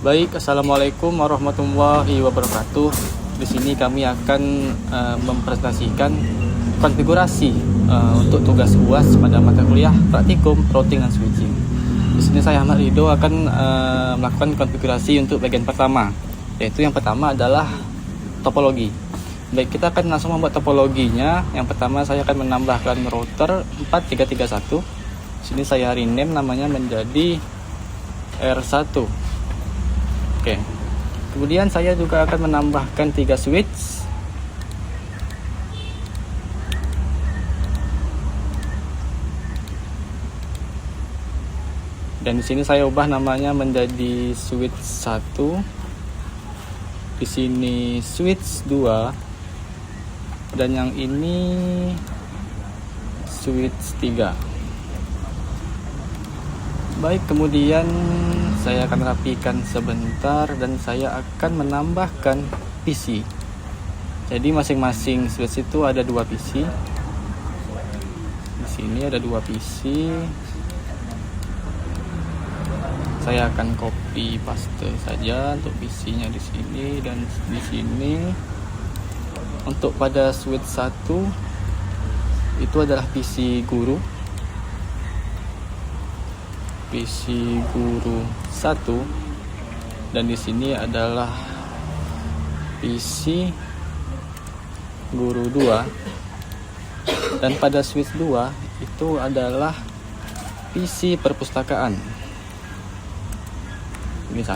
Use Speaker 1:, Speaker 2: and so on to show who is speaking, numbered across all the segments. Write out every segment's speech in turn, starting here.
Speaker 1: Baik, assalamualaikum warahmatullahi wabarakatuh. Di sini kami akan mempresentasikan konfigurasi untuk tugas UAS pada mata kuliah praktikum routing and switching. Di sini saya Ahmad Ridho akan melakukan konfigurasi untuk bagian pertama, yaitu yang pertama adalah topologi. Baik, kita akan langsung membuat topologinya. Yang pertama saya akan menambahkan router 4331. Di sini saya rename namanya menjadi R1. Oke. Kemudian saya juga akan menambahkan 3 switch. Dan di sini saya ubah namanya menjadi switch 1. Di sini switch 2. Dan yang ini switch 3. Baik, kemudian saya akan rapikan sebentar dan saya akan menambahkan PC. Jadi masing-masing switch itu ada 2 PC. Di sini ada 2 PC. Saya akan copy paste saja untuk PC-nya di sini dan di sini. Untuk pada switch 1 itu adalah PC guru. PC guru 1 dan di sini adalah PC guru 2 dan pada switch 2 itu adalah PC perpustakaan. Ini 1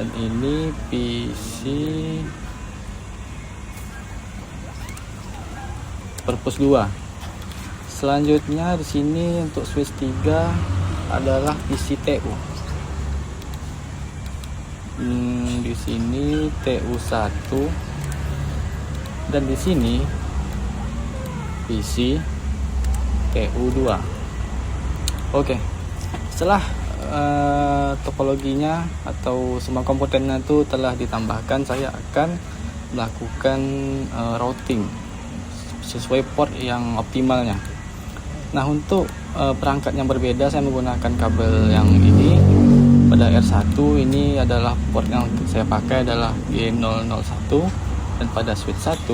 Speaker 1: dan ini PC perpus 2. Selanjutnya di sini untuk switch 3 adalah PC TU. Di sini TU1 dan di sini PC TU2. Oke. Setelah topologinya atau semua komponennya itu telah ditambahkan, saya akan melakukan routing sesuai port yang optimalnya. Nah, untuk perangkat yang berbeda saya menggunakan kabel yang ini. Pada R1 ini adalah port yang saya pakai adalah G001 dan pada switch 1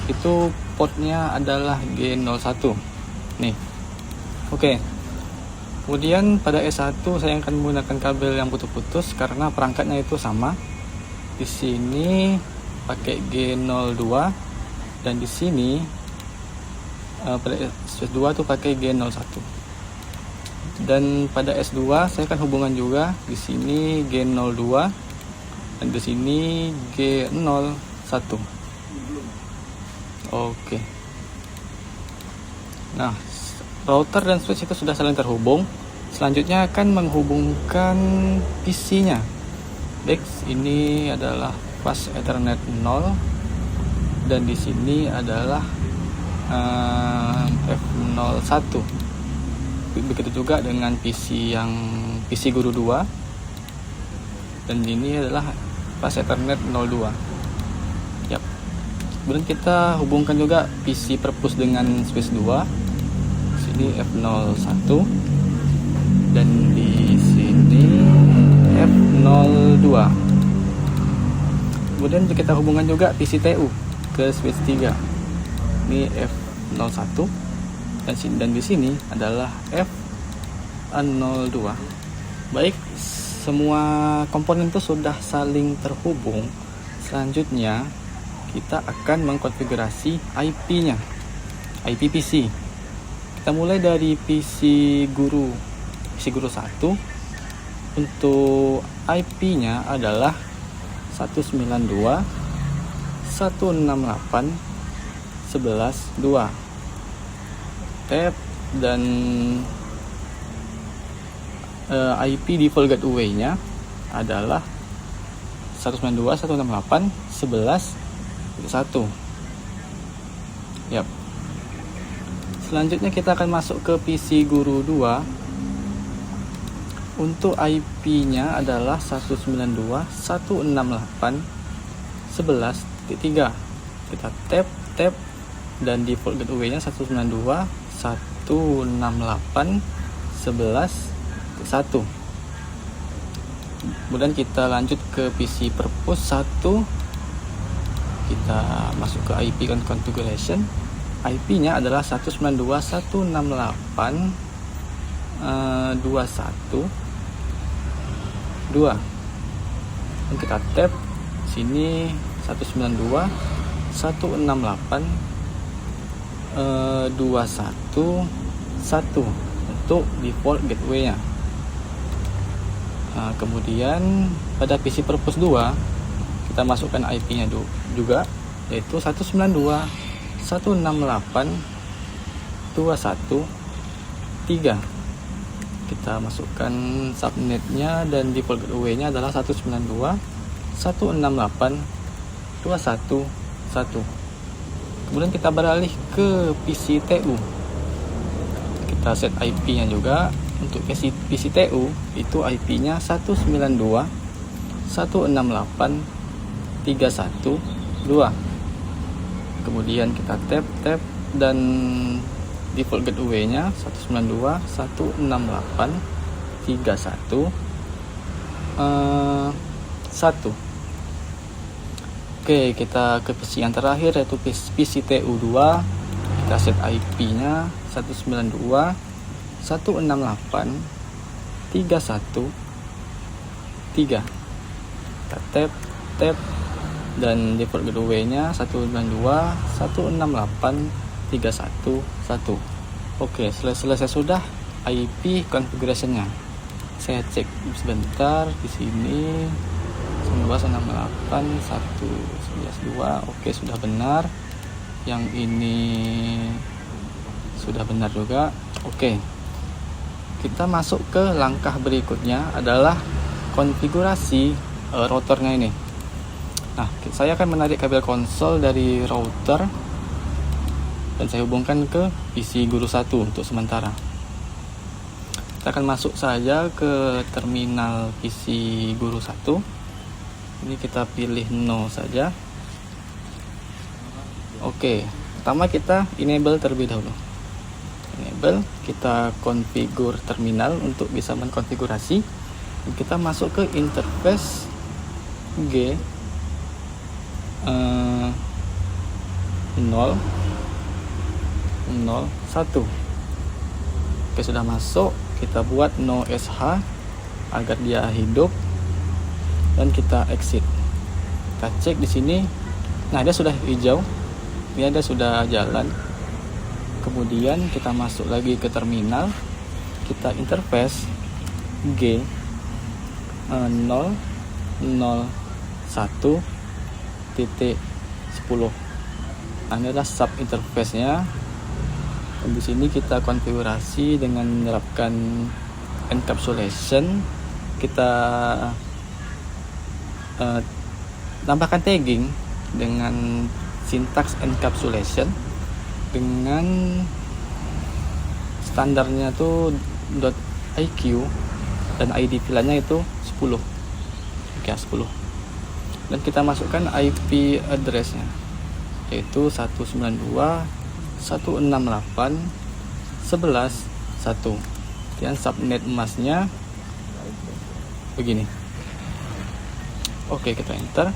Speaker 1: itu portnya adalah G01. Nih. Oke. Kemudian pada S1 saya akan menggunakan kabel yang putus-putus karena perangkatnya itu sama. Di sini pakai G02 dan di sini pada switch 2 tuh pakai G01. Dan pada S2 saya akan hubungan juga di sini G02 dan di sini G01. Oke. Nah, router dan switch itu sudah saling terhubung. Selanjutnya akan menghubungkan PC-nya. Baik, ini adalah pas Ethernet 0 dan di sini adalah F01. Begitu juga dengan PC guru 2 dan ini adalah pas Ethernet 02. Yap. Kemudian kita hubungkan juga PC perpus dengan switch 2. Sini F01 dan di sini F02. Kemudian kita hubungkan juga PC TU ke switch 3. Ini F01 dan di sini adalah F02. Baik, semua komponen itu sudah saling terhubung. Selanjutnya kita akan mengkonfigurasi IP-nya, IP PC. Kita mulai dari PC guru 1. Untuk IP-nya adalah 192.168.11.2. Tab dan IP default gateway-nya adalah 192.168.11.1. Yap. Selanjutnya kita akan masuk ke PC guru 2. Untuk IP-nya adalah 192.168.11.3. Kita tab dan default gateway-nya 192.168.11.1. Kemudian kita lanjut ke PC purpose 1. Kita masuk ke IP configuration. IP-nya adalah 192.168.21.2. Dan kita tap sini 192.168.21.1 untuk default gateway-nya. Kemudian pada PC purpose 2 kita masukkan IP-nya juga, yaitu 192.168.21.3. Kita masukkan subnetnya dan default gateway-nya adalah 192.168.21.1. Kemudian kita beralih ke PC TU. Kita set IP-nya juga. Untuk PC TU itu IP-nya 192.168.312. Kemudian kita tap dan default gateway-nya 192.168.311.1. Oke, kita ke PC yang terakhir, yaitu PC TU2. Kita set IP-nya 192.168.313. Kita tap dan default gateway-nya 192.168.311. Oke, selesai sudah IP configuration-nya. Saya cek sebentar di sini. 192.168.111.2. Oke, sudah benar. Yang ini sudah benar juga. Oke. Kita masuk ke langkah berikutnya adalah konfigurasi routernya ini. Nah, saya akan menarik kabel konsol dari router dan saya hubungkan ke PC Guru 1 untuk sementara. Kita akan masuk saja ke terminal PC Guru 1. Ini kita pilih no saja. Oke, pertama kita enable terlebih dahulu. Enable, kita configure terminal untuk bisa mengkonfigurasi. Dan kita masuk ke interface G 0 01. Oke, sudah masuk. Kita buat no SH agar dia hidup dan kita exit. Kita cek di sini. Nah, dia sudah hijau. Ini ada sudah jalan. Kemudian kita masuk lagi ke terminal. Kita interface G 001.10. Nah, ini adalah sub interface-nya. Dan di sini kita konfigurasi dengan menerapkan encapsulation. Kita tambahkan tagging dengan syntax encapsulation dengan standarnya tuh .iq dan ID VLAN-nya itu 10. Oke, 10. Dan kita masukkan IP address-nya yaitu 192.168.11.1. Dan subnet masknya begini. Oke, kita enter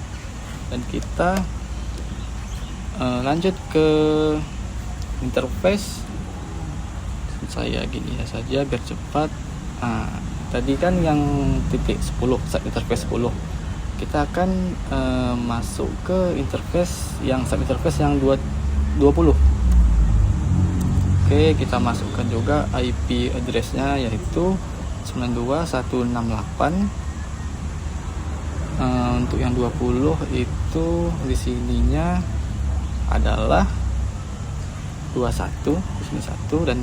Speaker 1: dan kita lanjut ke interface. Saya gini ya saja biar cepat. Tadi kan yang titik 10 sub interface 10. Kita akan masuk ke interface yang sub interface yang 20. Oke, kita masukkan juga IP address-nya yaitu 92.168. Untuk yang 20 itu di sininya adalah 21 di sini 1 dan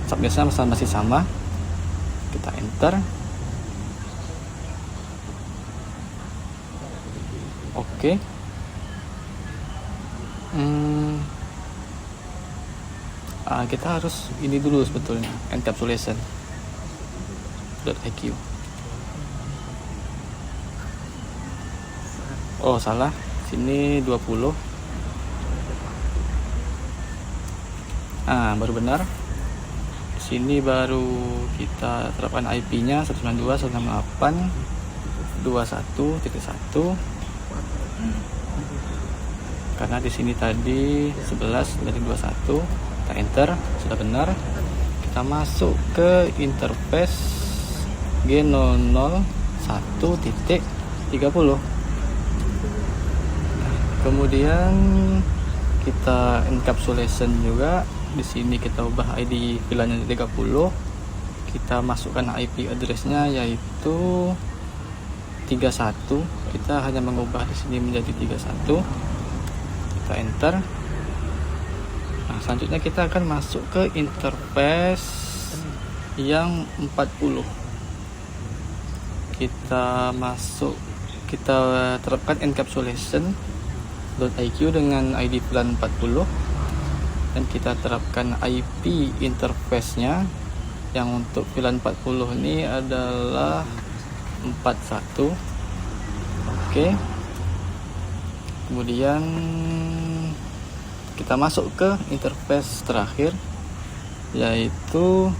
Speaker 1: subnetnya masih sama. Kita enter. Oke. Kita harus ini dulu sebetulnya, encapsulation .iq. Oh, salah. Sini 20. Baru benar. Di sini baru kita terapkan IP-nya 192.168. 21.1 karena di sini tadi 11 dari 21. Kita enter, sudah benar. Kita masuk ke interface G001.30. Kemudian kita encapsulation juga. Di sini kita ubah ID VLAN-nya 30. Kita masukkan IP address-nya yaitu 31. Kita hanya mengubah di sini menjadi 31. Kita enter. Nah, selanjutnya kita akan masuk ke interface yang 40. Kita terapkan encapsulation.iq dengan ID VLAN 40 dan kita terapkan IP interface-nya yang untuk VLAN 40 ini adalah 41. Oke. Kemudian kita masuk ke interface terakhir yaitu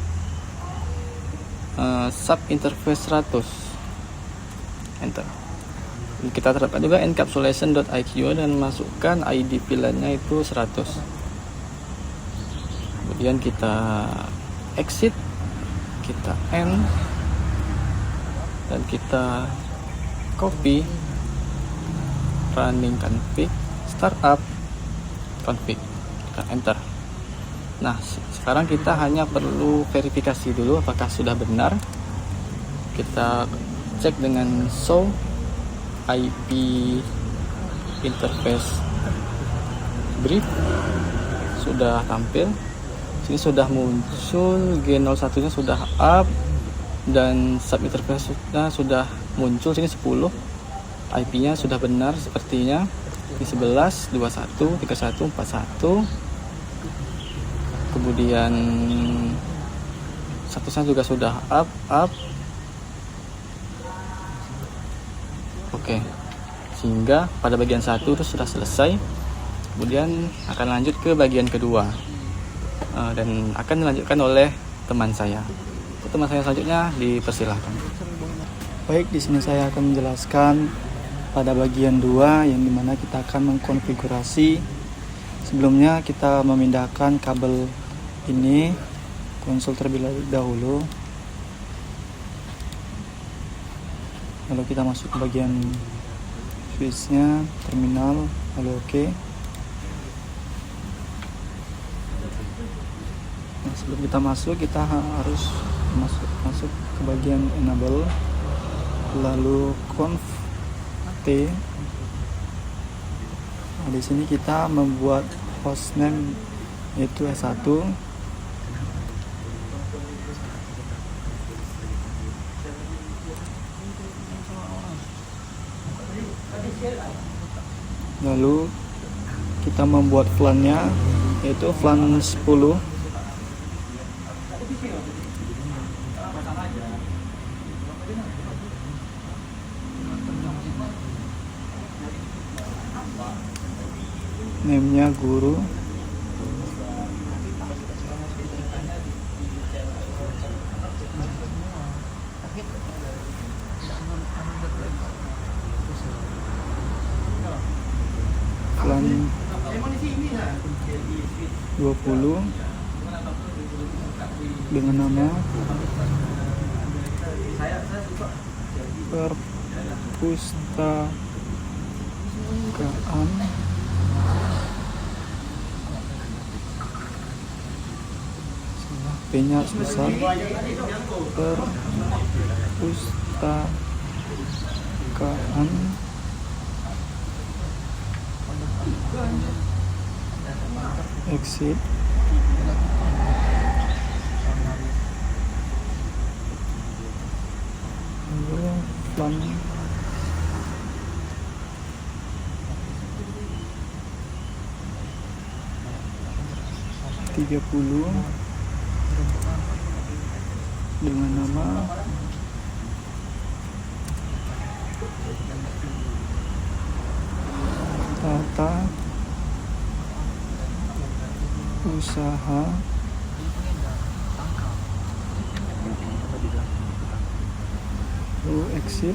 Speaker 1: sub interface 100. Enter. Kita terapkan juga encapsulation.iq dan masukkan ID VLAN-nya itu 100. Kemudian kita exit, kita end, dan kita copy running config startup config, kita enter. Nah, sekarang kita hanya perlu verifikasi dulu apakah sudah benar. Kita cek dengan show IP interface brief, sudah tampil. Sini sudah muncul G01 nya sudah up dan sub interface nya sudah muncul. Sini 10, IP nya sudah benar sepertinya. Ini 11, 21, 31, 41. Kemudian statusnya juga sudah up. Oke, sehingga pada bagian 1 itu sudah selesai. Kemudian akan lanjut ke bagian kedua dan akan dilanjutkan oleh teman saya. Teman saya selanjutnya dipersilahkan.
Speaker 2: Baik, di sini saya akan menjelaskan pada bagian 2 yang dimana kita akan mengkonfigurasi. Sebelumnya kita memindahkan kabel ini konsol terlebih dahulu. Lalu kita masuk ke bagian switchnya, terminal, lalu oke. Nah, sebelum kita masuk, kita harus masuk ke bagian enable, lalu conf t. Nah, di sini kita membuat hostname yaitu S1. Lalu kita membuat VLAN-nya yaitu VLAN 10. Name-nya guru. VLAN 20 dengan nama perpustakaan P-nya sebesar perpustakaan exit lalu VLAN 30 dengan nama tata usaha lalu exit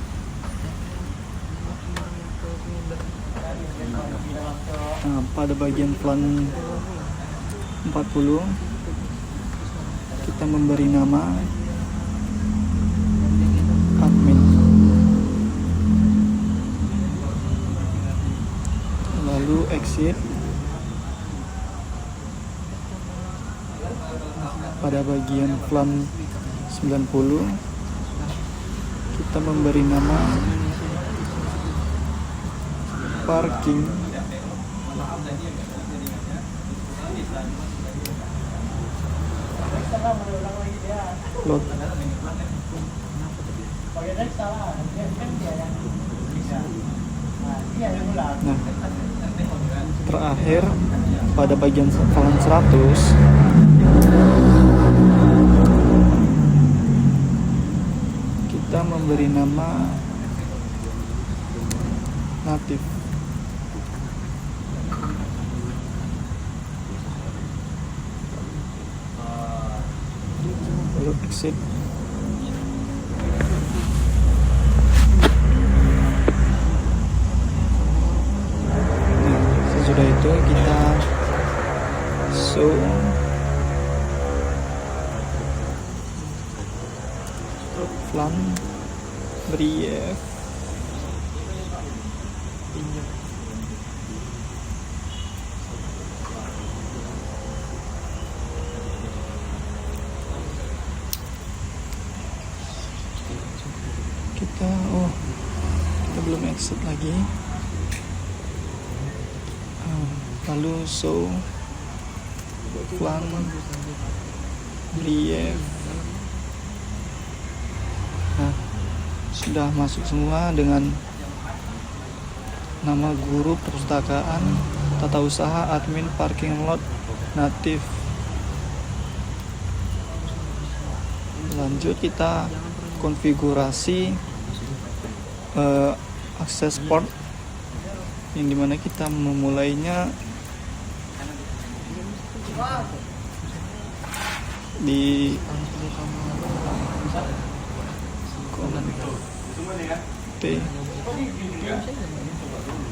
Speaker 2: Nah, pada bagian plan 40 kita memberi nama admin, lalu exit. Pada bagian plan 90 kita memberi nama parking, lot. Nah, terakhir pada bagian plan 100 kita memberi nama native, lalu exit. Nah, sesudah itu kita show plan brief. Kita belum exit lagi. Lalu show plan brief. Nah, sudah masuk semua dengan nama guru perpustakaan, tata usaha, admin, parking lot, native. Lanjut kita konfigurasi akses port, yang dimana kita memulainya di T.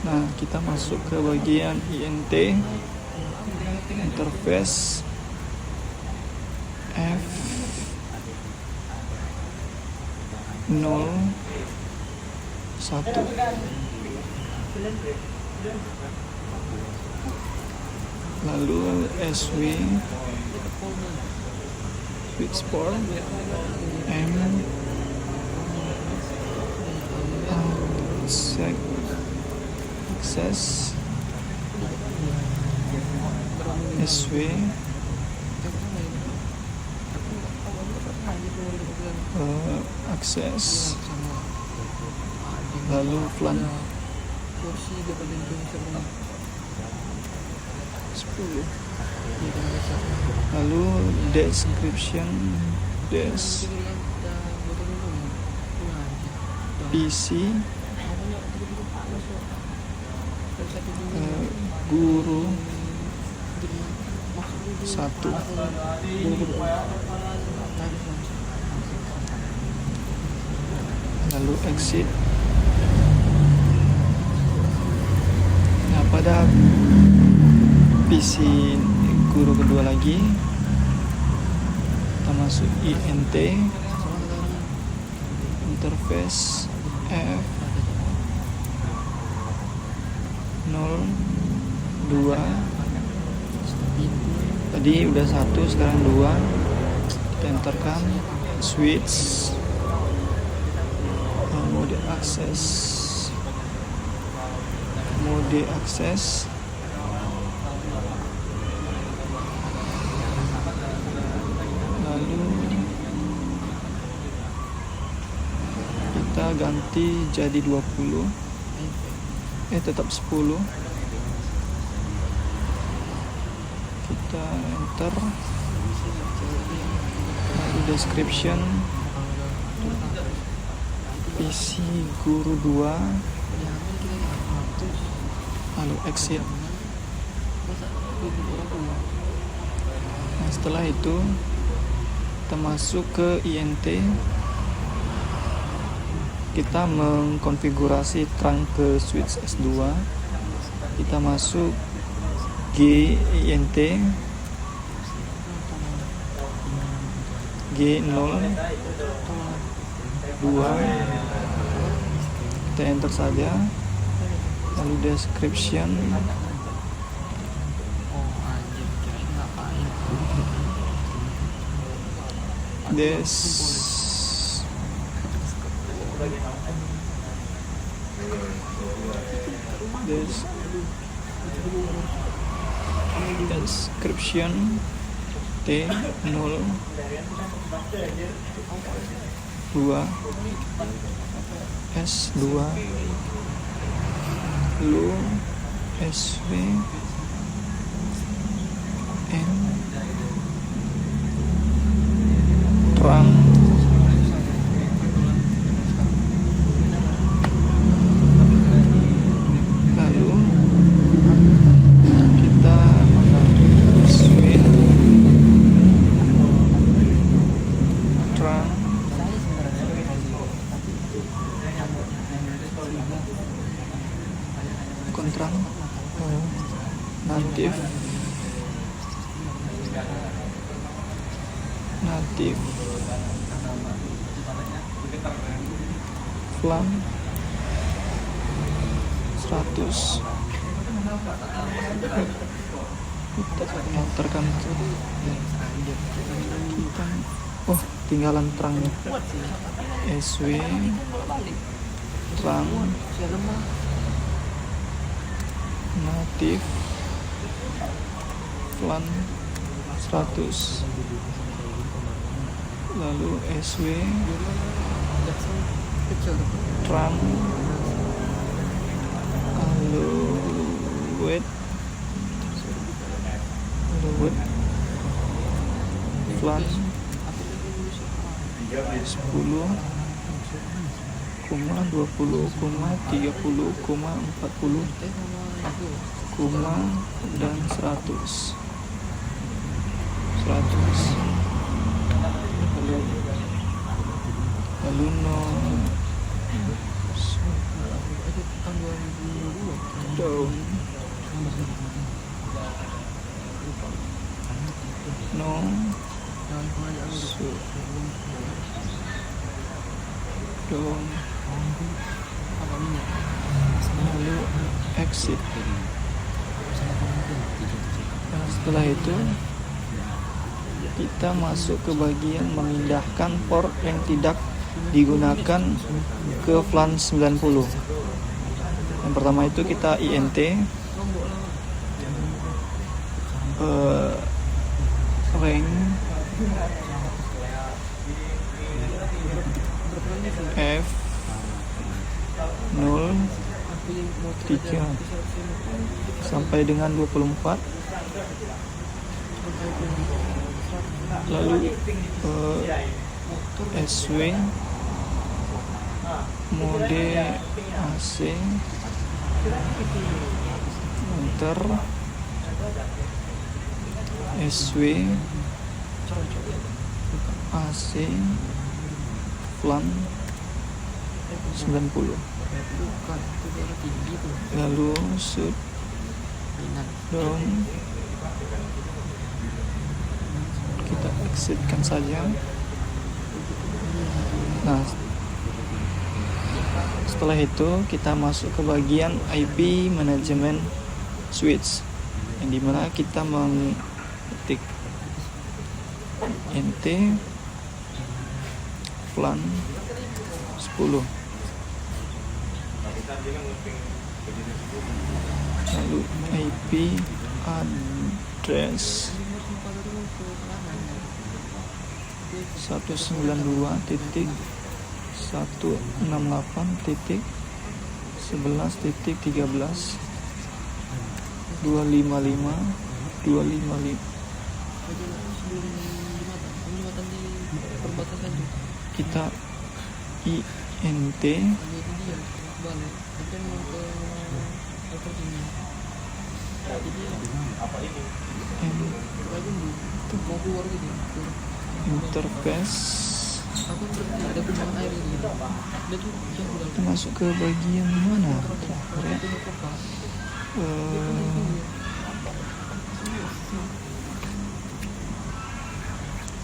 Speaker 2: Nah, kita masuk ke bagian INT, interface F 0 1. Lalu SW switchboard M access SW akses, lalu plan 10, lalu description PC guru 1, lalu exit. Nah, pada PC guru kedua lagi kita masuk INT, interface F 02. Tadi udah 1, sekarang 2. Kita enterkan switch mode akses, lalu kita ganti jadi 20, tetap 10. Kita enter, lalu description PC guru 2, lalu exit. Nah, setelah itu kita masuk ke INT, kita mengkonfigurasi trunk ke switch S2. kita masuk GINT G02, kita enter saja, lalu description, description T02 S2 lu SV N terang lalu kita swing terang kontrang natif flam 100, kita muterkan itu kita, oh tinggalan terangnya, SW terang natif flan 100, lalu SW terang, lalu weight flan 10, 20, 30, 40, dan 100 lalu no down no down lalu exit. Nah, setelah itu kita masuk ke bagian memindahkan port yang tidak digunakan ke flan 90. Yang pertama itu kita INT rank F 03 sampai dengan 24, lalu SW mode AC enter SW AC flan 90, lalu shut down, kita exitkan saja. Nah, setelah itu kita masuk ke bagian IP Management Switch, yang dimana kita mengetik NT flan 10, lalu IP address 168.11.13.255 kita INT interface, kita masuk ke bagian mana?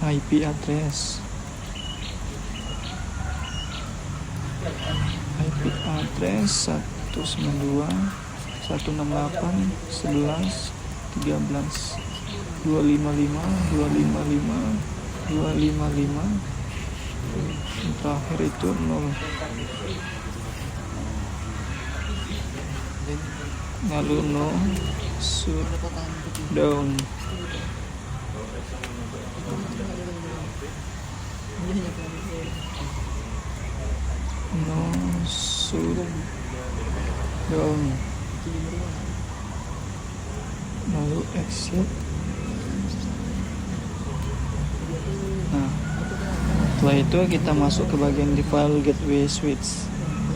Speaker 2: IP address. IP address 192 168 11 13 255 255 255. Yang terakhir itu 0. Lalu no shutdown. No shutdown. Lalu exit. Nah, setelah itu kita masuk ke bagian default gateway switch.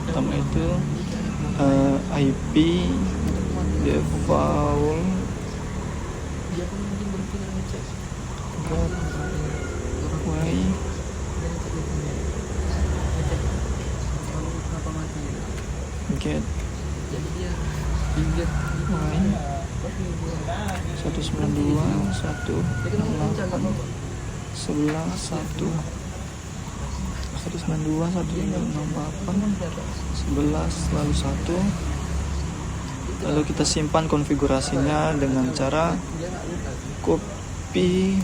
Speaker 2: Pertama itu IP default gateway gateway 192 168 11 1 192 168 11 lalu 1. Lalu kita simpan konfigurasinya dengan cara copy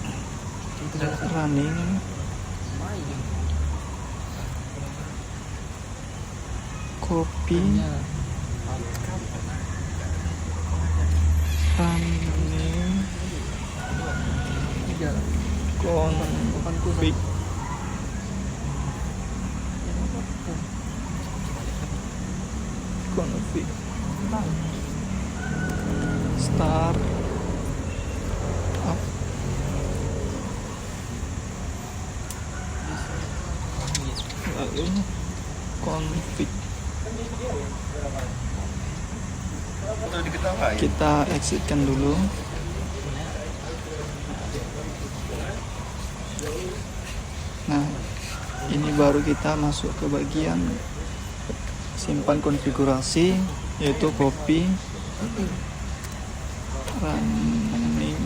Speaker 2: running config start up lalu config. Kita exitkan dulu. Nah, ini baru kita masuk ke bagian simpan konfigurasi, yaitu copy running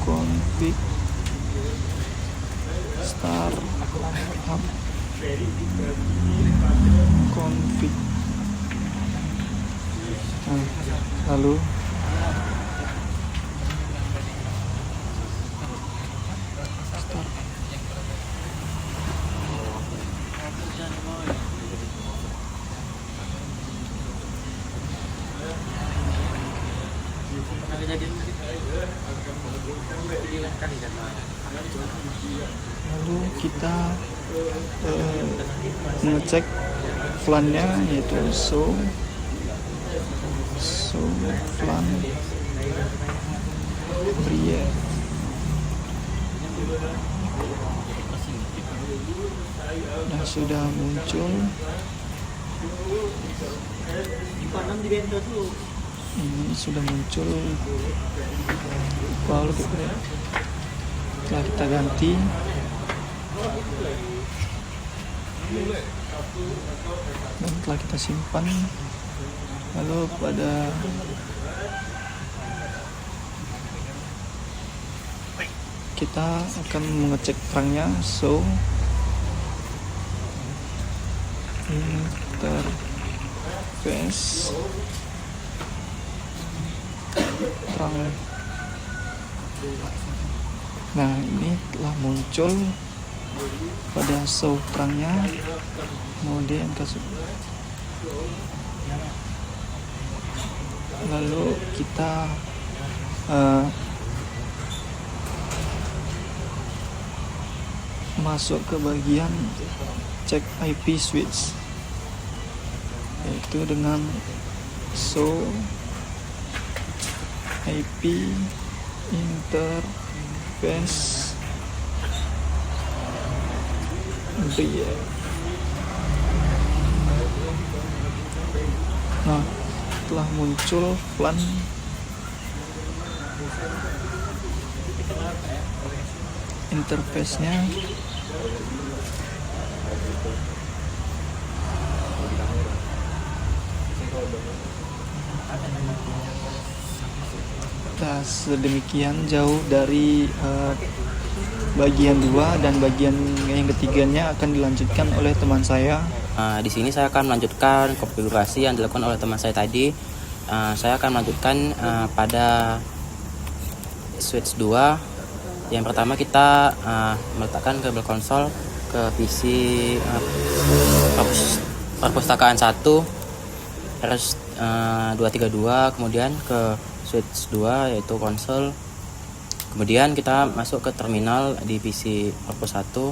Speaker 2: config start up config. Nah, lalu start. Lalu kita mengecek flannya, yaitu show flan brief. Nah, sudah muncul. Ini sudah muncul. Lalu setelah kita ganti, dan telah kita simpan, lalu kita akan mengecek terangnya. So interface terang. Nah, ini telah muncul pada show terangnya. Kemudian lalu kita masuk ke bagian cek IP switch, yaitu dengan show IP interface brief. Nah, telah muncul plan interface-nya. Nah, sedemikian jauh dari bagian 2, dan bagian yang ketiganya akan dilanjutkan oleh teman saya.
Speaker 3: Di sini saya akan melanjutkan konfigurasi yang dilakukan oleh teman saya tadi. Saya akan melanjutkan pada switch 2. Yang pertama kita meletakkan kabel konsol ke PC perpustakaan 1 RS232, kemudian ke switch 2 yaitu konsol. Kemudian kita masuk ke terminal di PC perpus 1.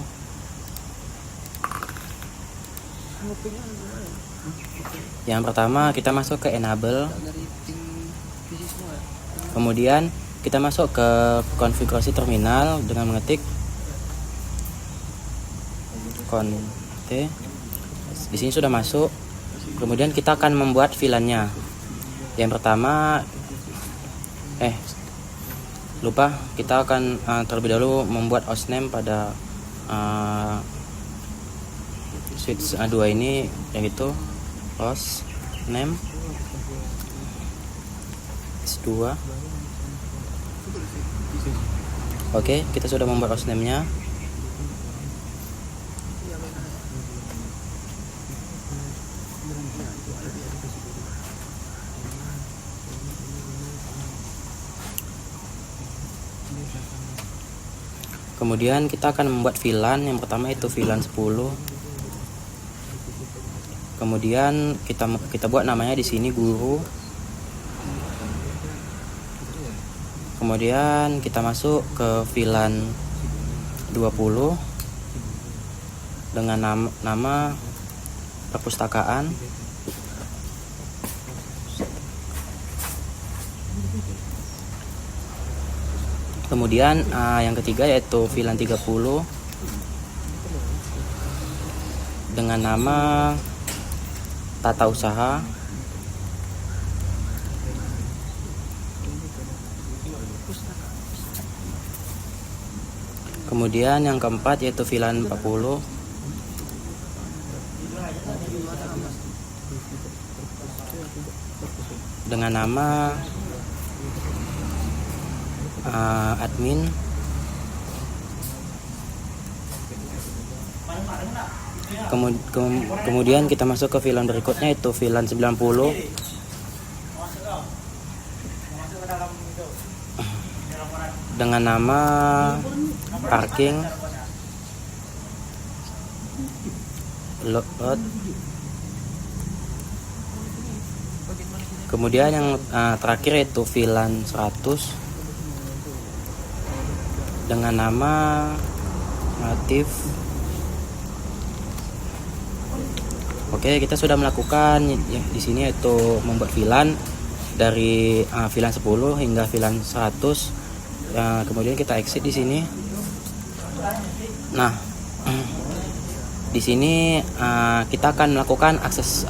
Speaker 3: Yang pertama kita masuk ke enable. Kemudian kita masuk ke konfigurasi terminal dengan mengetik T. Di sini sudah masuk. Kemudian kita akan membuat VLAN-nya. Yang pertama kita akan terlebih dahulu membuat hostname pada switch 2 ini, yaitu hostname S2. Oke, kita sudah membuat hostname-nya. Kemudian kita akan membuat VLAN. Yang pertama itu VLAN 10. Kemudian kita buat namanya di sini guru. Kemudian kita masuk ke VLAN 20 dengan nama perpustakaan. Kemudian yang ketiga yaitu VLAN 30 dengan nama tata usaha. Kemudian yang keempat yaitu VLAN 40 dengan nama admin. Kemudian kita masuk ke VLAN berikutnya yaitu VLAN 90 dengan nama parking load. Kemudian yang terakhir yaitu VLAN 100 dengan nama native. Oke, kita sudah melakukan di sini yaitu membuat VLAN dari VLAN 10 hingga VLAN 100. Kemudian kita exit di sini. Nah, di sini kita akan melakukan akses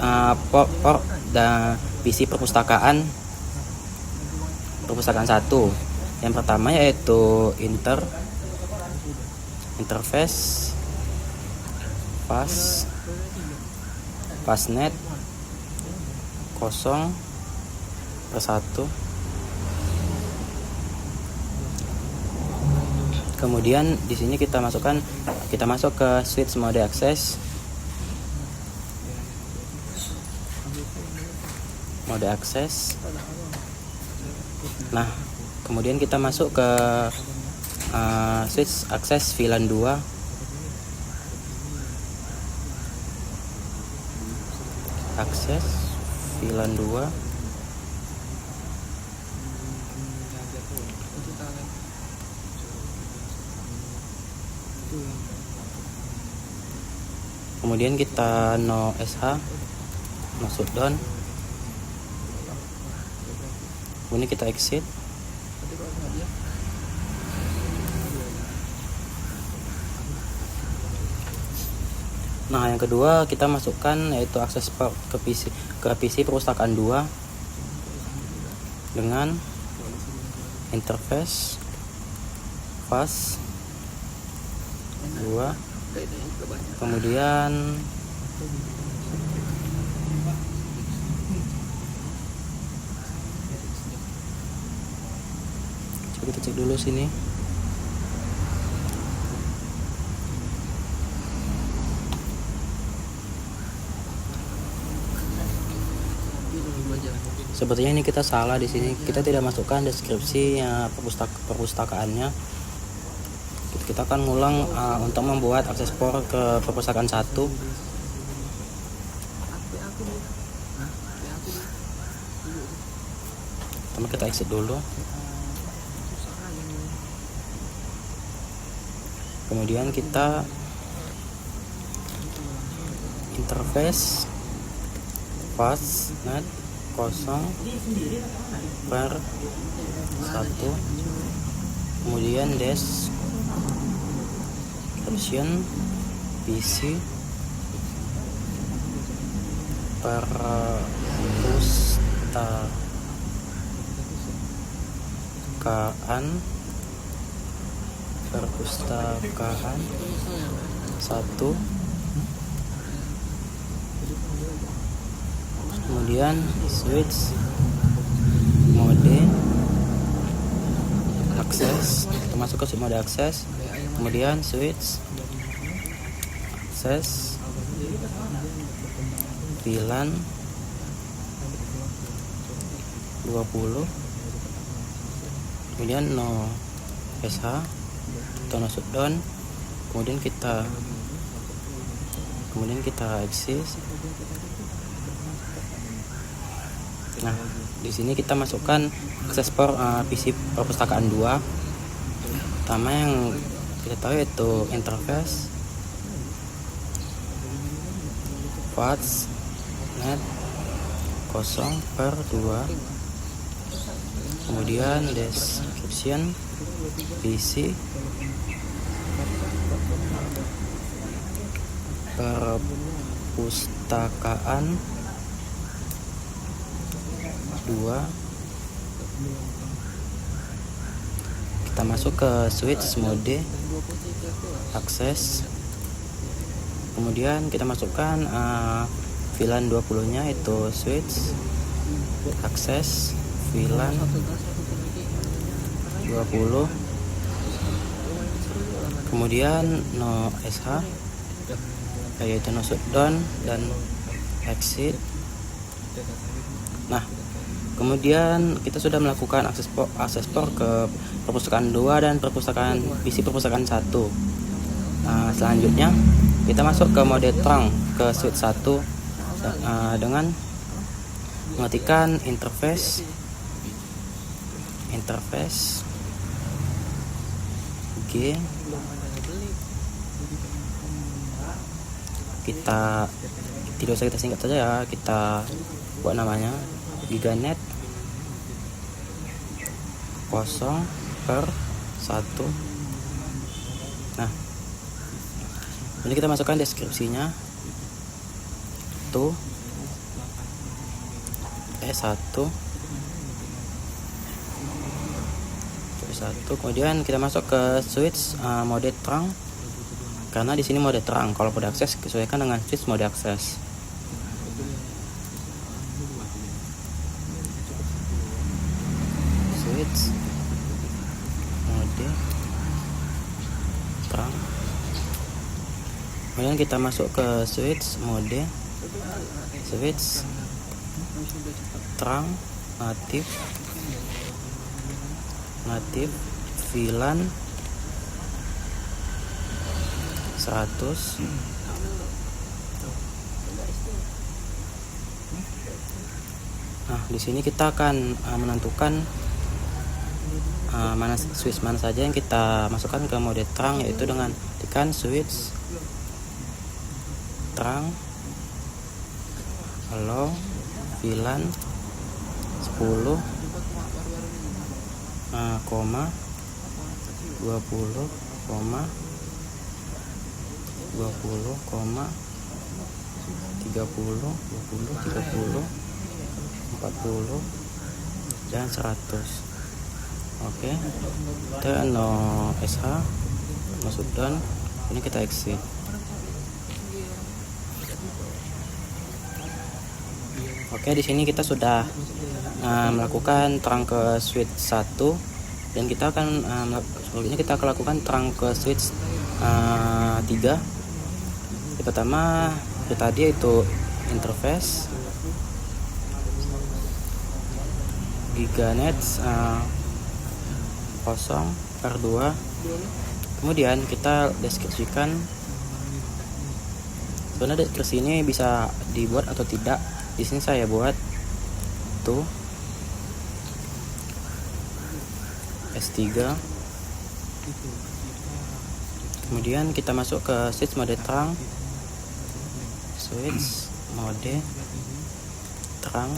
Speaker 3: port dan PC perpustakaan 1. Yang pertama yaitu interface fastnet 0/1. Kemudian di sini kita masuk ke switch mode access. Nah, kemudian kita masuk ke switch akses VLAN 2. Akses VLAN 2. Kemudian kita no SH, no shutdown. Kemudian kita exit. Nah, yang kedua kita masukkan yaitu akses port ke PC perpustakaan 2 dengan interface fast 2. Kemudian Kita cek dulu sini. Sepertinya ini kita salah di sini. Kita tidak masukkan deskripsi perpustakaannya. Kita akan ngulang untuk membuat akses port ke perpustakaan 1. Pertama kita exit dulu. Kemudian kita interface fastnet 0/1, kemudian description PC perpustakaan 1, kemudian switch mode akses, kita masuk ke mode akses, kemudian switch akses VLAN 20, kemudian no SH atau no shutdown, kemudian kita exit. Nah, di sini kita masukkan akses port PC perpustakaan 2. Pertama yang kita tahu yaitu interface fastnet 0/2, kemudian description PC perpustakaan 2. Kita masuk ke switch mode akses, kemudian kita masukkan VLAN 20 nya itu switch akses VLAN 20, kemudian no SH yaitu no shutdown dan exit. Nah, kemudian kita sudah melakukan akses port ke perpustakaan 2 dan PC perpustakaan 1. Nah, selanjutnya kita masuk ke mode terang ke switch 1 dengan mengetikkan interface G. Kita tidak usah kita singkat saja ya, kita buat namanya Giganet 0/1. Nah, ini kita masukkan deskripsinya tuh E1, kemudian kita masuk ke switch mode terang, karena di sini mode terang. Kalau mode akses sesuaikan dengan switch mode akses. Switch mode terang, kemudian kita masuk ke switch mode terang natif VLAN 100. Nah, di sini kita akan menentukan switch mana saja yang kita masukkan ke mode terang, yaitu dengan tekan switch terang allow VLAN 10, 20, 30, 40 dan 100. Oke, kita no SH masuk dan ini kita exit. Oke, di sini kita sudah melakukan terang ke switch 1 Dan kita akan selanjutnya kita akan lakukan terang ke switch 3. Yang pertama itu tadi yaitu interface giganet 0 R2. Kemudian kita deskripsikan, sebenarnya deskripsi ini bisa dibuat atau tidak. Di sini saya buat tuh S3. Kemudian kita masuk ke switch mode terang, switch mode terang.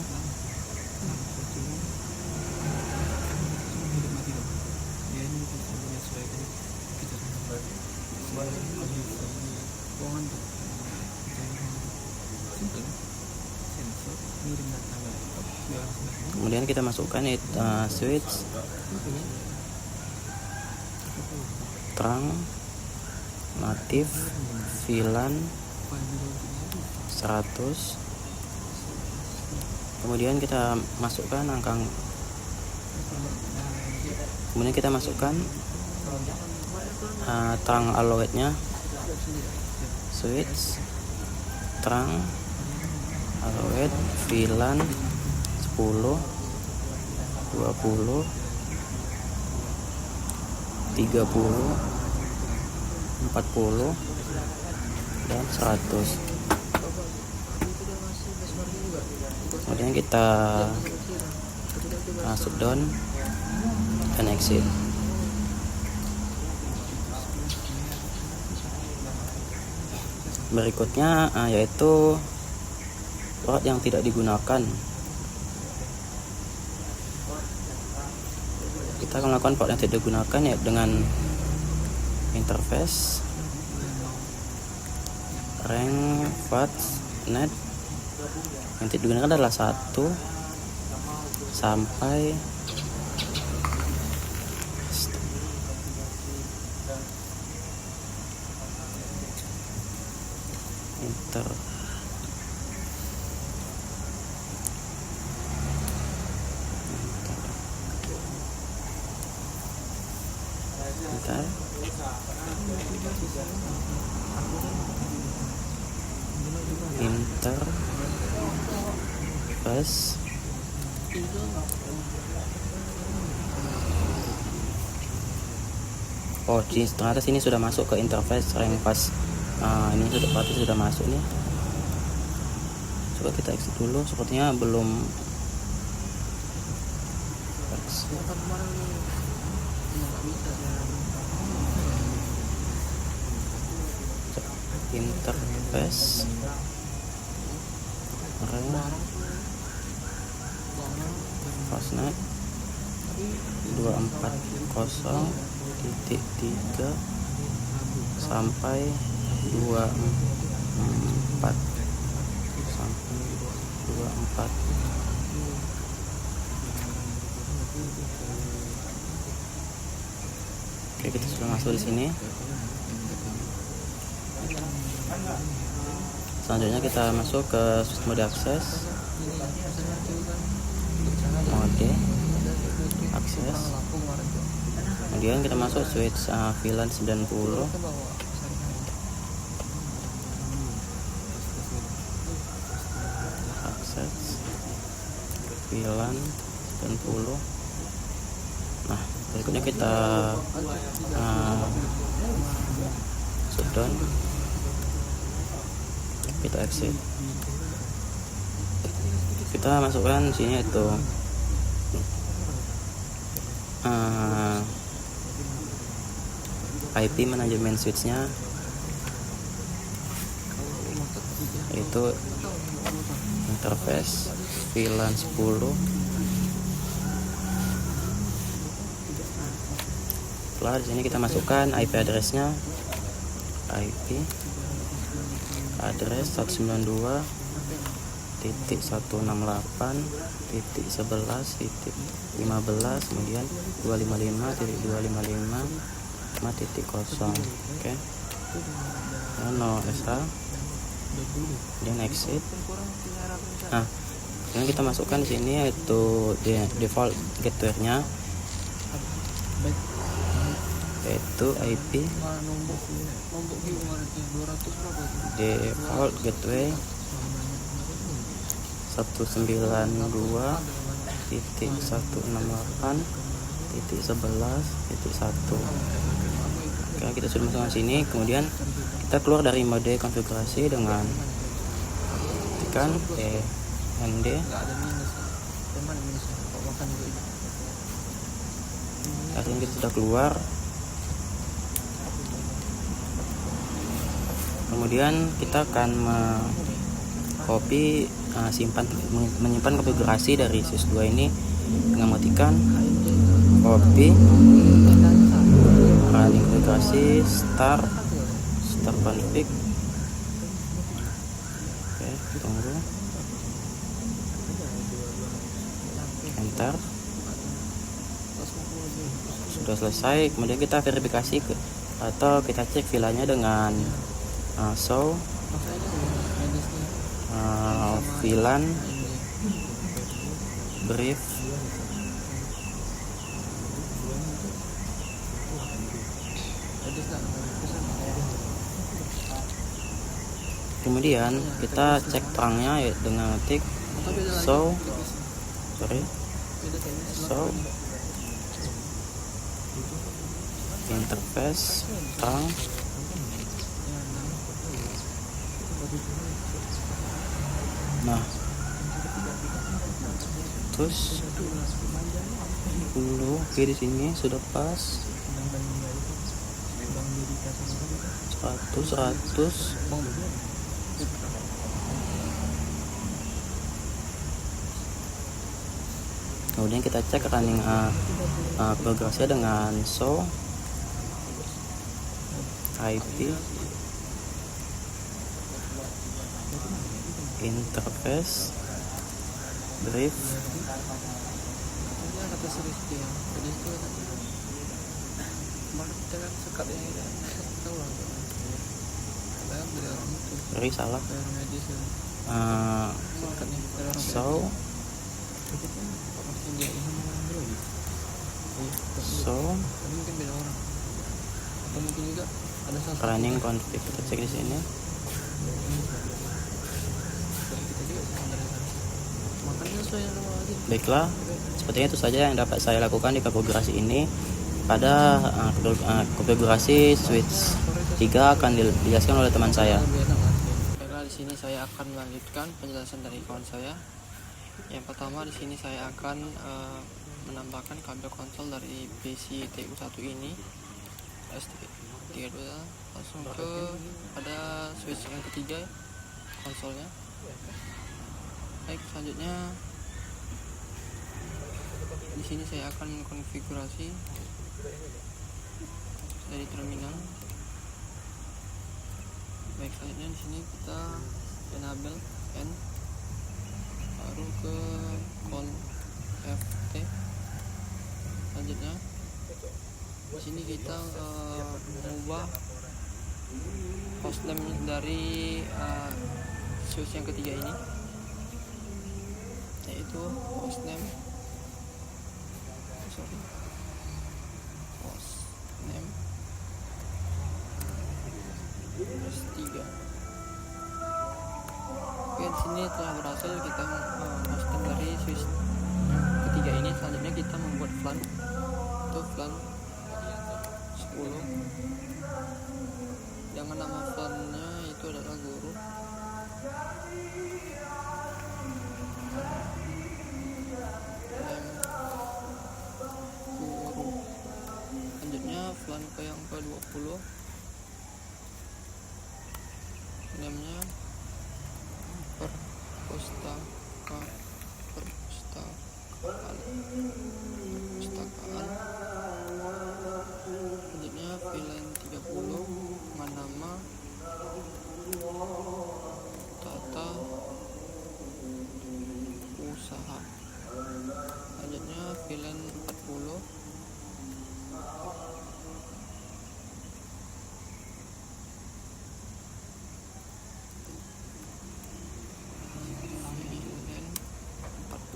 Speaker 3: Kemudian kita masukkan switch terang natif VLAN 100. Kemudian kita masukkan terang alouette-nya, switch terang alouette VLAN 10, 20, 30, 40, dan 100. Kemudian kita shutdown dan exit. Berikutnya yaitu port yang tidak digunakan. Kita akan melakukan port yang tidak digunakan ya dengan interface rank net. Yang tidak digunakan adalah 1 sampai interface ternyata sini sudah masuk ke interface rank pass. Ini sudah masuk nih. Coba kita exit dulu, sepertinya belum interface rank fastnet 240.3 sampai 24 Oke, kita sudah masuk di sini. Selanjutnya kita masuk ke switch mode akses, kemudian kita masuk switch VLAN 90, akses VLAN 90. Nah, berikutnya kita shutdown, kita exit. Kita masukkan sini itu IP manajemen switch-nya, itu interface VLAN 10. Setelah di sini kita masukkan IP address-nya, IP address 192.168.11.15, kemudian 255.255.0. Oke. No SH, kemudian exit. Nah, kemudian kita masukkan di sini yaitu default gateway-nya yaitu IP default gateway 192.168.11.1. Oke, kita sudah masuk ke sini. Kemudian kita keluar dari mode konfigurasi dengan tekan END. Artinya kita sudah keluar. Kemudian kita akan menyimpan konfigurasi dari SWITCH 2 ini dengan mematikan copy running konfigurasi start config. Oke, tunggu, enter. Sudah selesai. Kemudian kita verifikasi atau kita cek filenya dengan show VLAN brief kemudian kita cek terangnya dengan ketik show interface terang. Nah, terus dulu di sini sudah pas 100. Kemudian kita cek running konfigurasinya dengan show IP interface brief salah running config. Kita cek di sini. Baiklah, sepertinya itu saja yang dapat saya lakukan di konfigurasi ini. Pada konfigurasi switch 3 akan dijelaskan oleh teman saya.
Speaker 4: Baiklah, di sini saya akan melanjutkan penjelasan dari kawan saya. Yang pertama, di sini saya akan menambahkan kabel konsol dari PC TU1 ini S32 langsung ke pada switch yang ketiga konsolnya. Baik, selanjutnya di sini saya akan mengkonfigurasi dari terminal. Baik, selanjutnya di sini kita enable N, baru ke call FT. Selanjutnya di sini kita mengubah hostname dari switch yang ketiga ini, yaitu hostname S3. Oke, di sini telah berhasil kita hosting dari switch yang ketiga ini. Selanjutnya kita membuat VLAN, itu VLAN 10 dengan nama VLAN-nya itu adalah guru. Selanjutnya VLAN ke yang ke-20, namanya perpustakaan. Selanjutnya VLAN 30 dengan nama tata usaha. Selanjutnya VLAN 40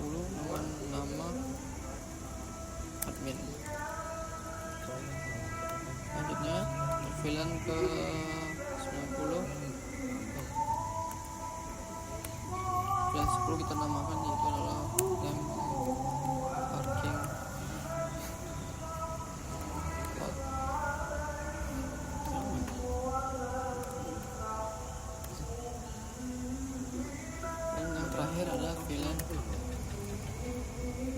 Speaker 4: dengan nama VLAN ke 90. VLAN 10 kita namakan yaitu adalah lamp parking lot. Dan yang terakhir adalah VLAN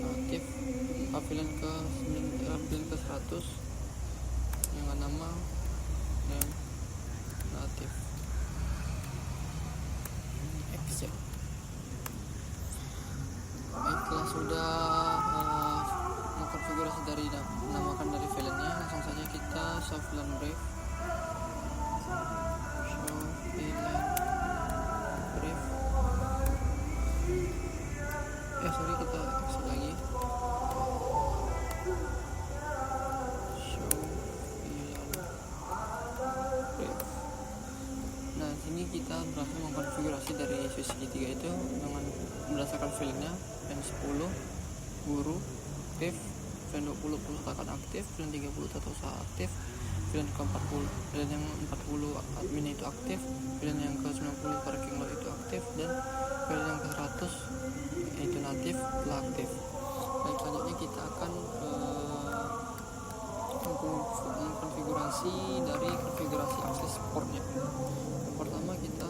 Speaker 4: aktif, VLAN ke 100 dengan nama dan natif. Exit. Baiklah, sudah mengkonfigurasi dari menamakan dari VLAN-nya, langsung saja kita show VLAN brief. Show VLAN brief. Sorry, kita exit lagi. Show VLAN brief. Nah, sini kita berhasil mengkonfigurasi dari switch segitiga itu dengan berdasarkan VLAN-nya. VLAN 10 guru aktif, VLAN 20 perpustakaan aktif, VLAN 30 tata usaha aktif, VLAN ke 40, VLAN yang 40 admin itu aktif, VLAN yang ke 90 parking lot itu aktif, dan VLAN yang ke 100 itu natif telah aktif. Baik, selanjutnya kita akan mengkonfigurasi dari konfigurasi akses portnya. Yang pertama kita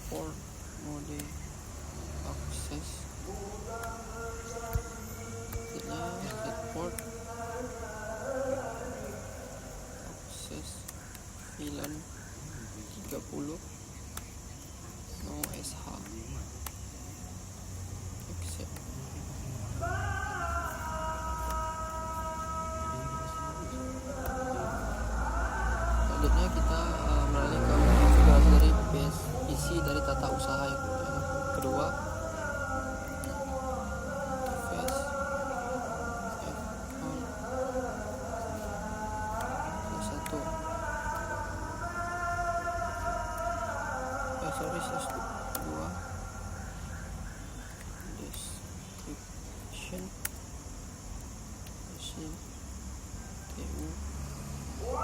Speaker 4: port mode akses, setelah set port akses VLAN 30 no SH exit. Selanjutnya kita beralih ke konfigurasi dari PC dari tata usaha yang kedua. Face satu. Dua. Description. TU 2.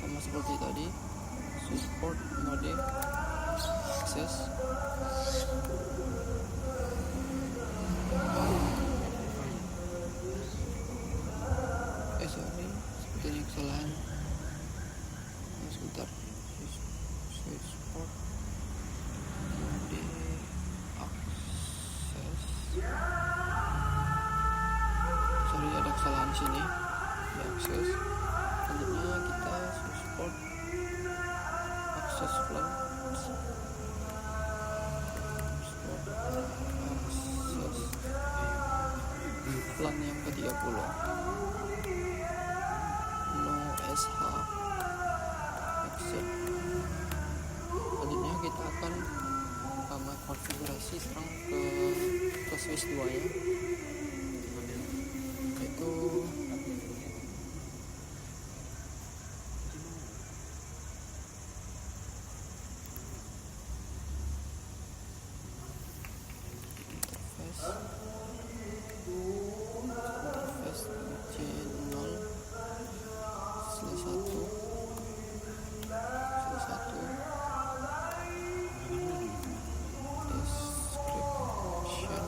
Speaker 4: Sama seperti tadi. Switch port mode akses, sorry, seperti ini kesalahan. Sebentar. Switch port mode akses, sorry, ada kesalahan di sini di akses. Selanjutnya kita switch port akses VLAN, akses VLAN yang ke-30 no SH exit. Selanjutnya kita akan konfigurasi sekarang ke switch 2 ya, yaitu interface C0/1 description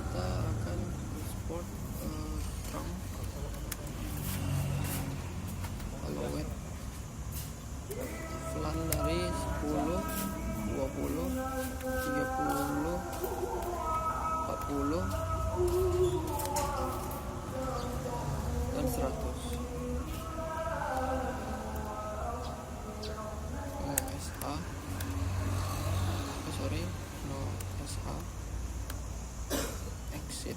Speaker 4: kita akan export trunk allowed VLAN dari 10, 20, 30, 40 dan 100. SA no SA exit.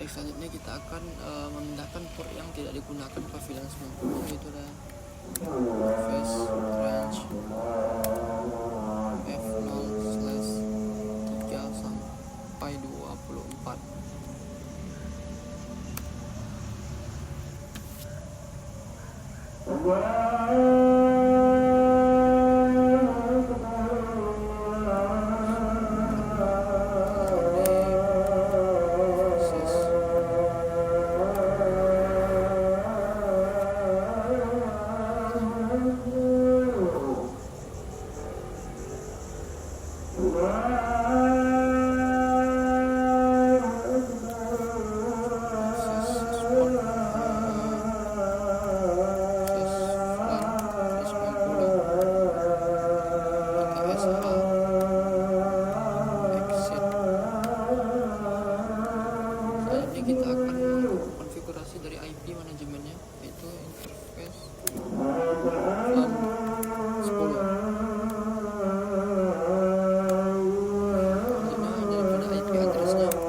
Speaker 4: Selanjutnya kita akan memindahkan port yang tidak digunakan ke VLAN 90, yaitu ada interface range F0/3 sampai 24. Kita akan konfigurasi dari IP manajemennya, yaitu interface VLAN 10. Daripada IP addressnya itu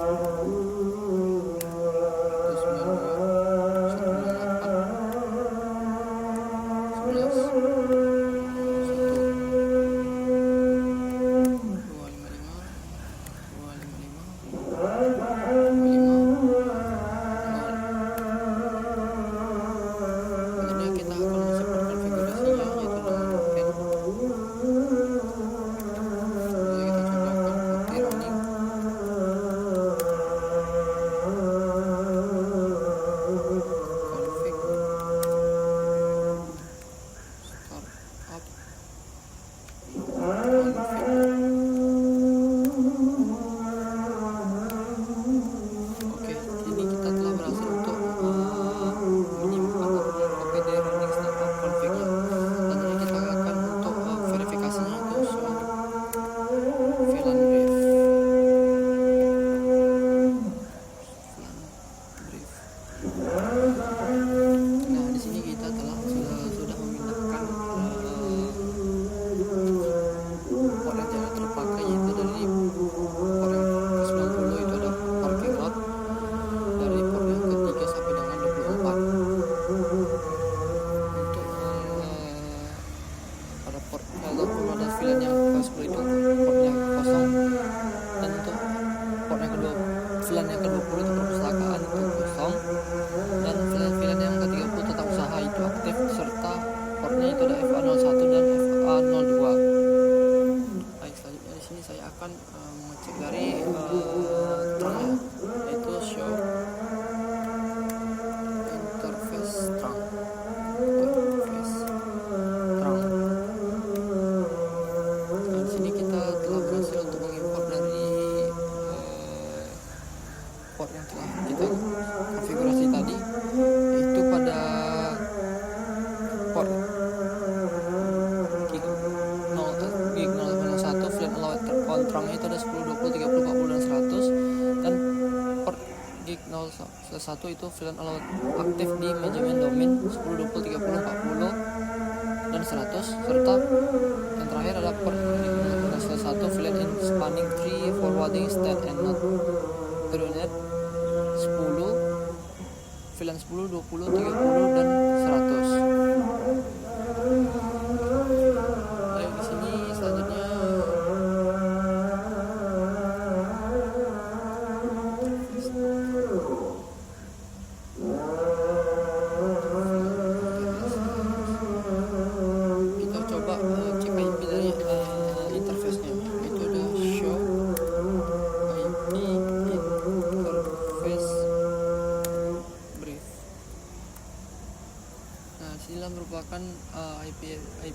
Speaker 4: 01 dan FA02. Baik, selanjutnya di sini saya akan mengecek dari trunk, yaitu show interface trunk. Nah, di sini kita telah berhasil untuk mengimport dari port yang telah kita konfigurasi tadi, yaitu pada port gig 001 VLAN allowed on trunk itu ada 10, 20, 30, 40 dan 100, dan port gig 01 itu VLAN allowed aktif di manajemen domain 10, 20, 30, 40 dan 100, serta yang terakhir adalah port gig 01 VLAN in spanning tree forwarding state and not terminate 10 VLAN 10, 20, 30 dan 100. Baik, di sini selanjutnya kita coba cek IP dari interface-nya, itu ada show IP interface brief. Inilah merupakan IP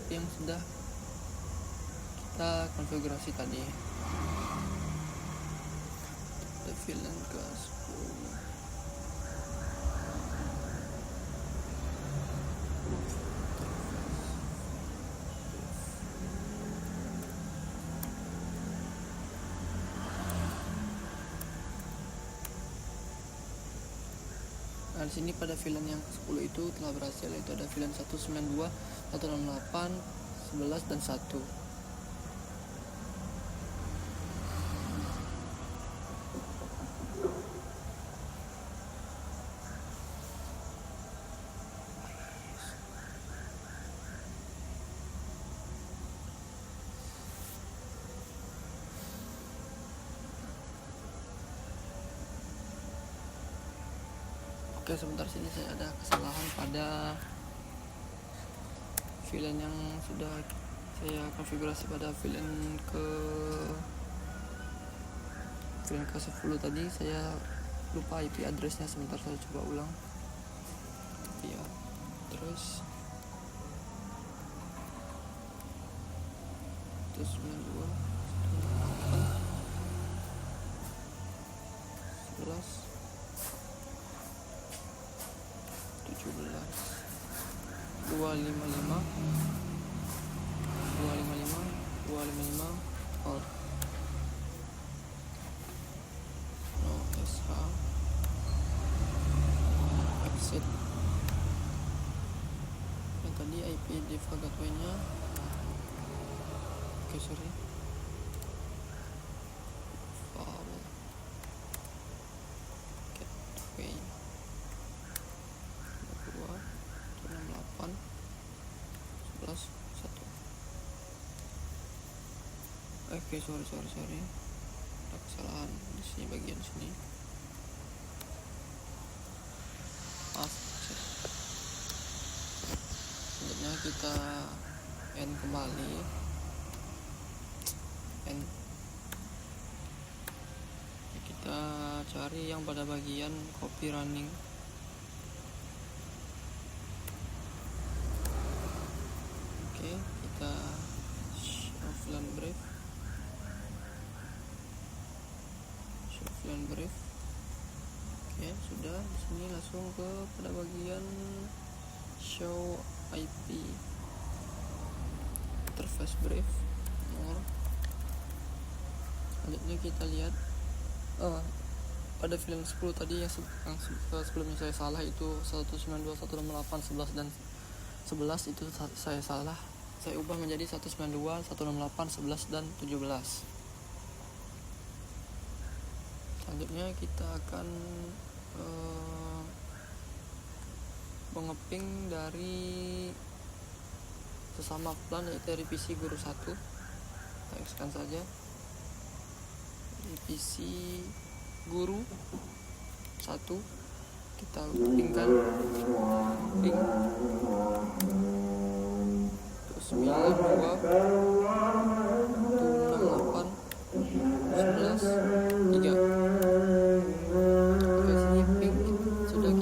Speaker 4: yang sudah kita konfigurasi tadi. The VLAN ke 10. Nah, di sini pada VLAN yang ke-10 itu telah berhasil, yaitu ada VLAN 192, 168, 11 dan 1. Oke, sebentar, sini saya ada kesalahan pada VLAN yang sudah saya konfigurasi pada VLAN ke-10 tadi. Saya lupa IP addressnya, sebentar saya coba ulang. Ya, terus 92 11 17 255 or no SH exit. Yang tadi IP default gateway-nya, oke, sorry, gateway 68 11 1. Oke, sorry, ada kesalahan di sini, bagian sini. Selanjutnya kita end kembali, kita cari yang pada bagian copy running. Oke, kita offline brief. Oke, sudah. Di sini langsung ke pada bagian show IP interface brief more. Selanjutnya kita lihat pada VLAN 10 tadi yang sebelumnya saya salah, itu 192, 168, 11 dan 11 itu saya salah. Saya ubah menjadi 192, 168, 11 dan 17. Selanjutnya kita akan mengeping dari sesama plan, yaitu dari PC guru 1. Kita X-kan saja di PC guru 1, kita pingkan ping 92 168 11 3. Oke, sini ping sudah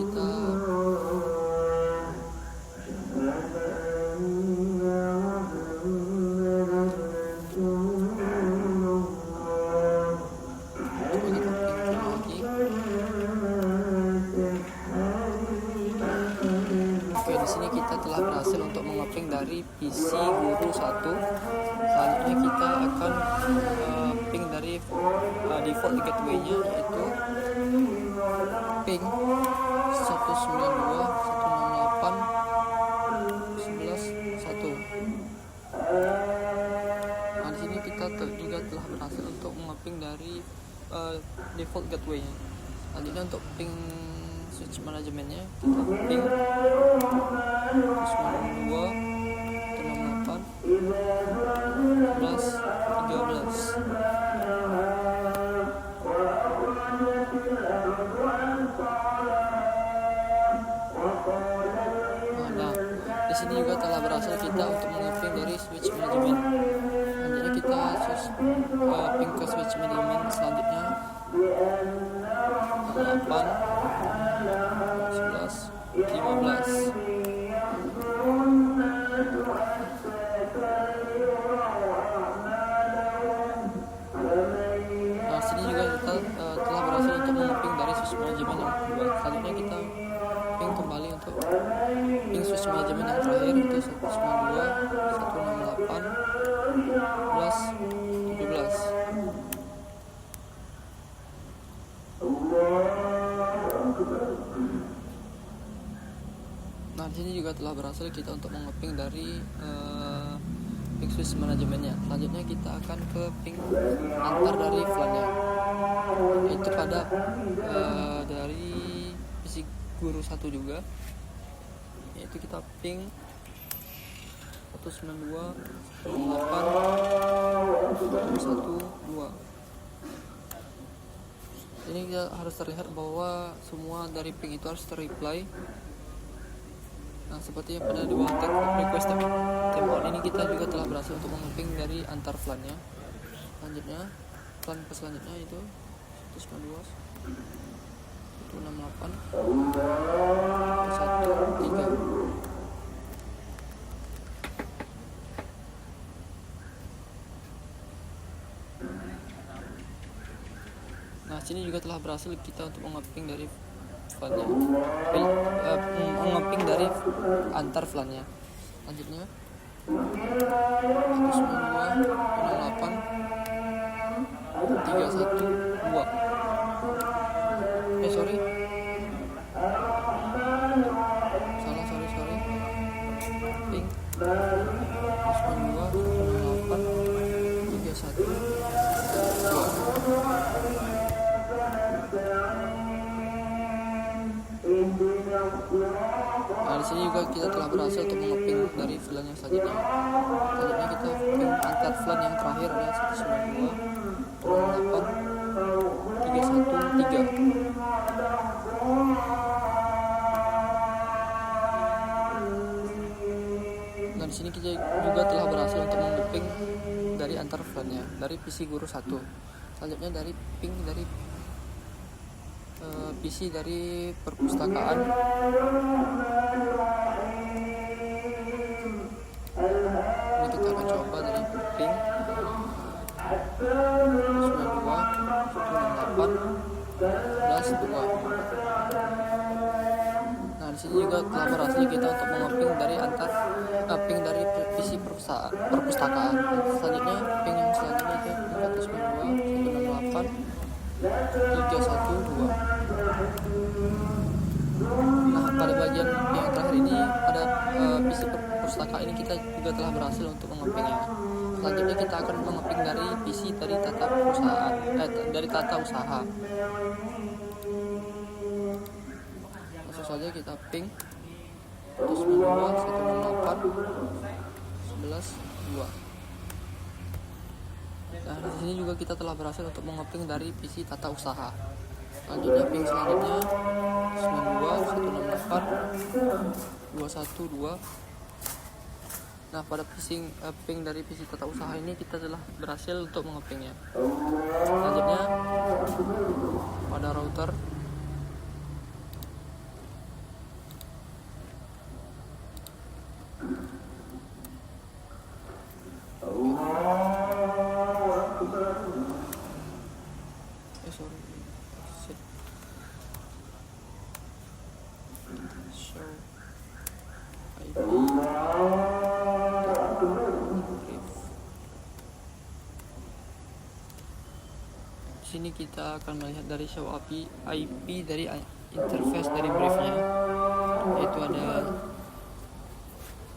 Speaker 4: kita telah berhasil untuk mengeping dari PC guru 1. Selanjutnya kita akan ping dari default gateway-nya, yaitu ping 192 168 11 1. Nah, di sini kita juga telah berhasil untuk mengeping dari default gateway-nya. Selanjutnya untuk ping switch manajemennya, kita ping 92 168 11 13. Nah, di sini juga telah berhasil kita untuk mengeping dari switch manajemen. Selanjutnya kita ping ke switch manajemen selanjutnya 8 11 15. status manajemen yang terakhir itu 192, 168, 11, 17. Nah, di sini juga telah berhasil kita untuk mengeping dari ping switch manajemennya. Selanjutnya kita akan ke ping antar dari flannya, yaitu pada dari PC guru 1 juga, yaitu kita ping 192, 108, 112. Ini kita harus terlihat bahwa semua dari ping itu harus terreply. Nah, sepertinya pada dua request timeout ini kita juga telah berhasil untuk mengeping dari antar flannya. Selanjutnya, flan selanjutnya itu 192, 168, 113. Nah, sini juga telah berhasil kita untuk mengeping dari flannya, mengeping dari antar flannya. Selanjutnya 192, 108, 312. Sorry, salah, sorry. Ping 192, 108, 312. Nah, di sini juga kita telah berhasil untuk mengeping dari flan yang selanjutnya. Selanjutnya kita ping antar flan yang terakhir ada 192, 108, 313. Nah, di sini kita juga telah berhasil untuk mengeping dari antar flannya dari PC guru 1. Selanjutnya dari ping dari PC dari perpustakaan. Ini kita akan coba dari ping 92, 168, 11, 2. Nah, di sini juga telah berhasil kita untuk mengeping dari antar ping dari PC perpustakaan. Selanjutnya ping yang selanjutnya itu 492, 168, 312. Nah, pada bagian yang terakhir ini pada PC perpustakaan ini kita juga telah berhasil untuk mengepingnya. Selanjutnya kita akan mengeping dari PC dari tata perusahaan, dari tata usaha. Langsung saja kita ping 192, 168, 11, 2. Nah, di sini juga kita telah berhasil untuk mengeping dari PC tata usaha. Selanjutnya ping selanjutnya 92, 168, 212. Nah, pada ping dari PC tata usaha ini kita telah berhasil untuk mengepingnya. Selanjutnya pada router show IP. Di sini kita akan melihat dari show IP dari interface dari briefnya, yaitu ada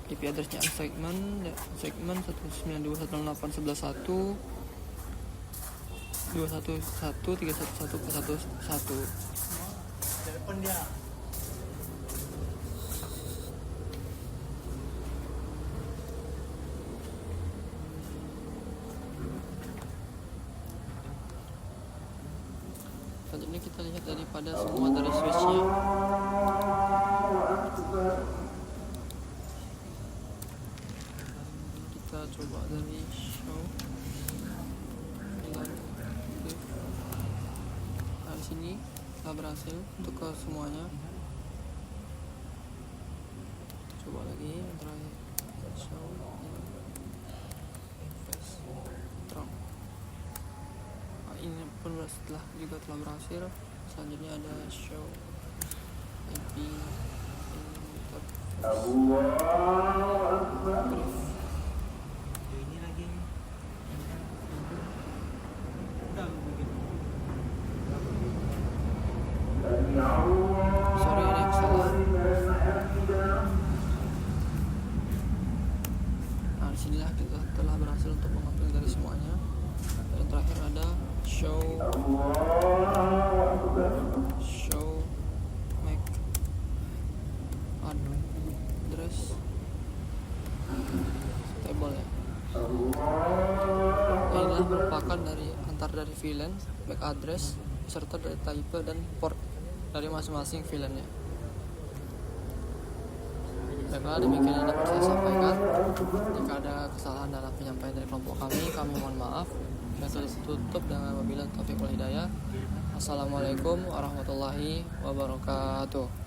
Speaker 4: IP addressnya segmen 192.168.11.1, 211.311.111.
Speaker 2: Telepon dia.
Speaker 4: Selanjutnya kita lihat daripada semua dari switchnya. Kita coba dari show. Nah, di sini telah berhasil untuk ke semuanya. Coba lagi yang terakhir, show terang. Nah, ini pun setelah juga telah berhasil. Selanjutnya ada show IP interface. Sorry, ada yang salah. Nah, disinilah kita telah berhasil untuk mengambil dari semuanya. Yang terakhir ada show make address table ya. Nah, inilah merupakan dari VLAN, MAC address serta data IP dan port dari masing-masing VLAN-nya. Baiklah, demikian yang dapat saya sampaikan. Jika ada kesalahan dalam penyampaian dari kelompok kami mohon maaf. Saya tutup dengan wabillahi taufiq wal hidayah. Assalamualaikum warahmatullahi wabarakatuh.